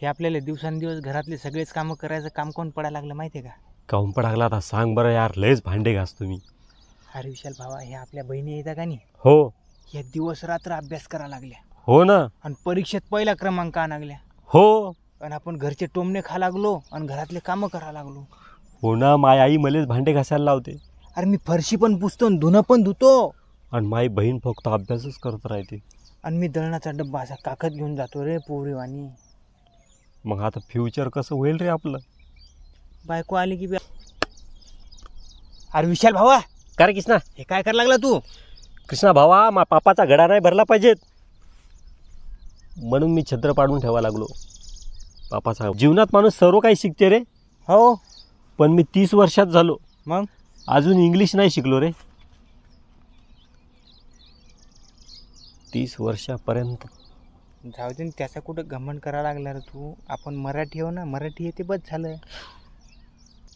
हे आपल्याला दिवसांदिवस घरातले सगळेच कामं करायचं काम कोण पडायला लागलं माहिती आहे का? काहून पडागला आता सांग बरं यार, लयच भांडे घास तुम्ही. अरे विशाल भावा, हे आपल्या बहिणी येतात का नाही, हो हे दिवस रात्र अभ्यास करा लागल्या हो ना, आणि परीक्षेत पहिला क्रमांक आणा लागल्या. हो आणि आपण घरचे टोमणे खा लागलो आणि घरातले कामं करा लागलो. हो ना, माय आई मलेच भांडे घासायला लावते अरे मी फरशी पण पुसतो आणि धुणं पण धुतो. आणि माई बहीण फक्त अभ्यासच करत राहते. आणि मी दळणाचा डब्बा असा काकत घेऊन जातो रे पोरीवानी. मग आता फ्युचर कसं होईल रे आपलं? बायको आली की अरे विशाल भावा, का रे कृष्णा? हे काय करायला लागला तू? कृष्णा भावा, मा पापाचा घडा नाही भरला पाहिजेत म्हणून मी छत्र पाडून ठेवा लागलो. पापाचा जीवनात माणूस सर्व काही शिकते रे. हो, पण मी 30 वर्षात झालो, मग अजून इंग्लिश नाही शिकलो रे. 30 वर्षापर्यंत. जाऊ दे, त्याचा कुठं घमंड करायला लागला रे तू. आपण मराठी हो ना, मराठी येते बस झालं.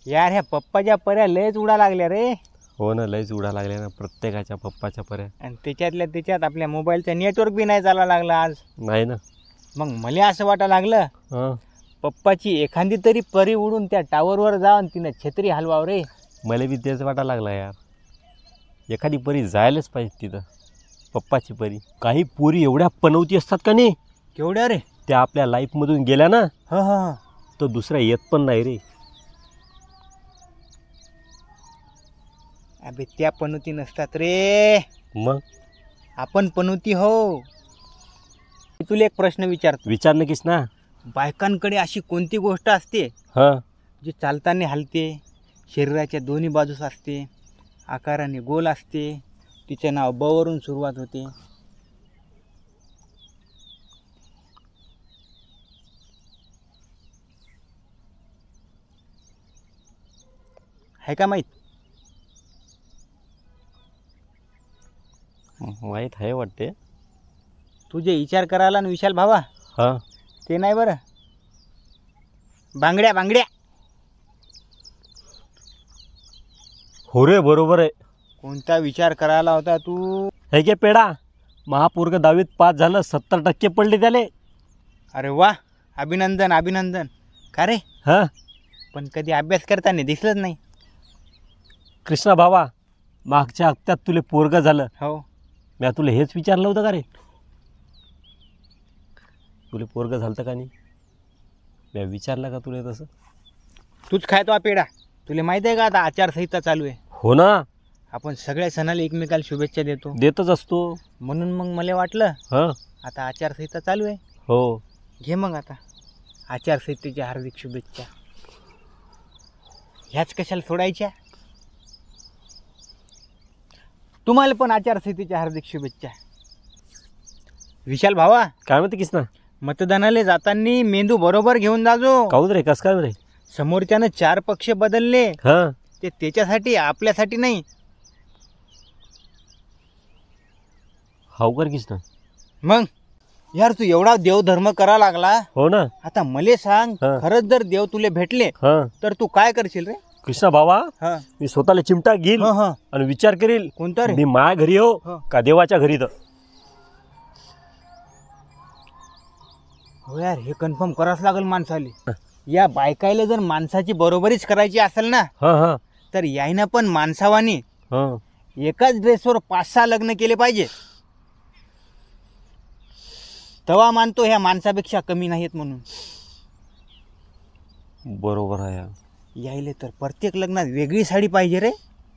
यार ह्या पप्पाच्या पर्या लयच उडा लागल्या रे. हो ना, लयच उडा लागल्या ना प्रत्येकाच्या पप्पाच्या पर्या. आणि त्याच्यातल्या त्याच्यात आपल्या मोबाईलचा नेटवर्क बी नाही चालायला लागला आज. नाही ना. मग मला असं वाटायला लागलं पप्पाची एखादी तरी परी उडून त्या टावरवर जाऊन तिनं छत्री हलवाव रे. मला बी तेच वाटायला लागला यार, एखादी परी जायलाच पाहिजे तिथं, पप्पाची परी. काही पोरी एवढ्या पनवती असतात का नाही, केवढ्या रे? त्या आपल्या लाईफमधून गेल्या ना हा हा, तर दुसऱ्या येत पण नाही रे. अबे त्या पनवती नसतात रे, मग आपण पनवती हो. तुला एक प्रश्न विचारतो. विचार नक्कीच ना. बायकांकडे अशी कोणती गोष्ट असते हां, जी चालताना हलते, शरीराच्या दोन्ही बाजूस असते, आकाराने गोल असते, तिचं नाव ब वरून सुरुवात होते? आहे का माहीत? माहीत आहे वाटते. तुझे विचार करायला ना विशाल भावा, हां, ते नाही बरं. बांगड्या बांगड्या. हो रे, बरोबर आहे. कोणता विचार करायला होता तू? हे घे पेढा, महापूर्ग 10वीत पास झालं, 70% पडले त्याले. अरे वा, अभिनंदन अभिनंदन. का रे, हां, पण कधी अभ्यास करताना दिसलंच नाही. कृष्णा भावा, मागच्या हप्त्यात तुले पोरग झालं, हो, मी तुला हेच विचारलं होतं का रे? तुले पोरग झालं का नाही? मी विचारलं का तुला तसं? तूच खाय तो पेढा. तुला माहिती आहे का आता आचारसंहिता चालू आहे. हो ना, आपण सगळ्या सणाला एकमेकाला शुभेच्छा देतो. देतच असतो. म्हणून मग मला वाटलं हां, आता आचारसंहिता चालू आहे, हो. घे मग आता आचारसंहितेच्या हार्दिक शुभेच्छा. ह्याच कशाला सोडायच्या? तुम्हाला पण आचारसंहितेच्या हार्दिक शुभेच्छा. विशाल भावा, काय म्हणते कृष्णा? मतदानाला जाताना मेंदू बरोबर घेऊन जाजो. काहून रे, कस काय रे? समोरच्यानं 4 पक्ष बदलले, हां, ते त्याच्यासाठी आपल्यासाठी नाही. हाव कर कृष्णा. मग यार तू एवढा देवधर्म करा लागला, हो ना. आता मले सांग, हा. खरंच जर देव तुले भेटले हां, तर तू काय करशील रे? कृष्णा भावा, हा मी स्वतःला चिमटा घेईल हा हा. आणि विचार करील, कोणता रे? मी माया घरी हो हा. का देवाच्या घरी. तर हो यार, हे कन्फर्म करावंच लागेल माणसाला. या बायकायला जर माणसाची बरोबरीच करायची असेल ना, हां हां तर यायनं पण माणसावानी हां, एकाच ड्रेसवर 5-6 लग्न केले पाहिजे. तवा मानतो ह्या माणसापेक्षा कमी नाहीत म्हणून. बरोबर आहे. यायले तर प्रत्येक लग्नात वेगळी साडी पाहिजे रे.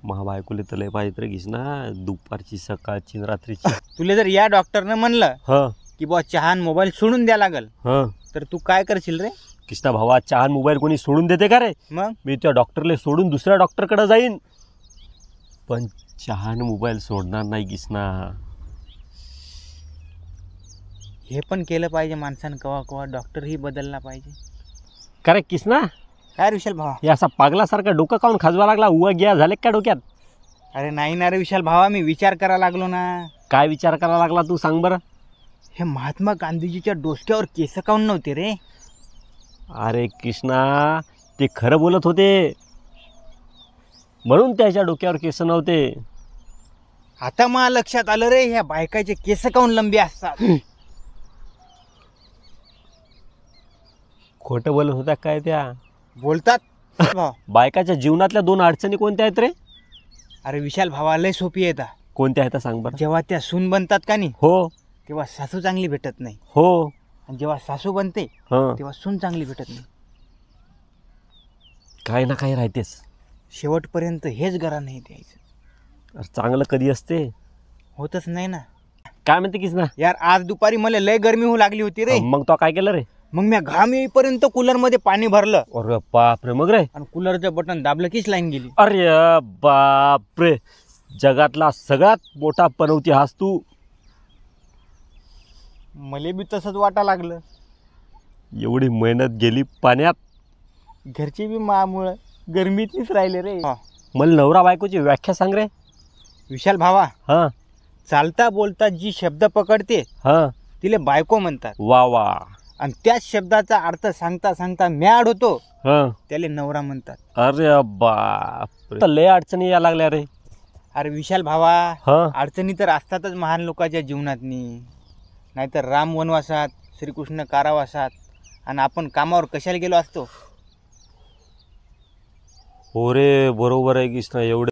महाबायकोले तर लय पाहिजे रे कृष्णा, दुपारची, सकाळची, रात्रीची. तुला जर या डॉक्टरनं म्हणलं हां की बुवा चहा आणि मोबाईल सोडून द्या लागल, हां, तर तू काय करशील रे? कृष्णा भावा, चहा मोबाईल कोणी सोडून देते का रे? मग मी त्या डॉक्टरला सोडून दुसऱ्या डॉक्टरकडे जाईन, पण चहा आणि मोबाईल सोडणार नाही कृष्णा. हे पण केलं पाहिजे माणसानं, कवा कवा डॉक्टरही बदलला पाहिजे. का रे कृष्णा? काय रे विशाल भावा? हे असा पागलासारखा डोकं काऊन खाजवा लागला? उवा गिया झाले का डोक्यात? अरे नाही ना रे विशाल भावा, मी विचार करायला लागलो ना. काय विचार करायला लागला तू, सांग बरं? हे महात्मा गांधीजीच्या डोसक्यावर केस काऊन नव्हते रे? अरे कृष्णा, ते खरं बोलत होते म्हणून त्याच्या डोक्यावर केस नव्हते. आता मला लक्षात आलं रे, ह्या बायकाचे केस काऊन लंबे असतात. खोटं बोलत होत्या काय त्या? बोलतात भाव. बायकाच्या जीवनातल्या 2 अडचणी कोणत्या आहेत रे? अरे विशाल भावा लय सोपी येतात. कोणत्या आहेत सांग बरं. जेव्हा त्या सून बनतात का नाही हो तेव्हा सासू चांगली भेटत नाही, हो आणि जेव्हा सासू बनते हां, तेव्हा सून चांगली भेटत नाही. काही ना काही राहतेच. शेवटपर्यंत हेच गरा नाही द्यायचं. अरे चांगलं कधी असते? होतच नाही ना काय म्हणते किस ना? यार. आज दुपारी मला लय गरमी होऊ लागली होती रे. मग तो काय केलं रे? मग मी घाम येईपर्यंत कूलर मध्ये पाणी भरलं अरे बापरे, मग रे? आणि कूलरचं बटन दाबलं कीच लाईन गेली. अरे बापरे, जगातला सगळ्यात मोठा पनवती हास तू. मला बी तसंच वाटा लागलं. एवढी मेहनत गेली पाण्यात. घरचे बी मामुळं गरमीतनीच राहिले रे. मला नवरा बायकोची व्याख्या सांग रे. विशाल भावा, हां चालता बोलता जी शब्द पकडते हां, तिले बायको म्हणतात, वा वा. आणि त्याच शब्दाचा अर्थ सांगता सांगता मॅड होतो हां, त्याले नवरा म्हणतात. अरे बापरे, लय अडचणी या लागल्या रे. अरे विशाल भावा, हां, अडचणी तर असतातच महान लोकांच्या जीवनातनी. नाहीतर राम वनवासात, श्रीकृष्ण कारावासात, आणि आपण कामावर कशाला गेलो असतो. हो रे, बरोबर आहे कीच ना. एवढे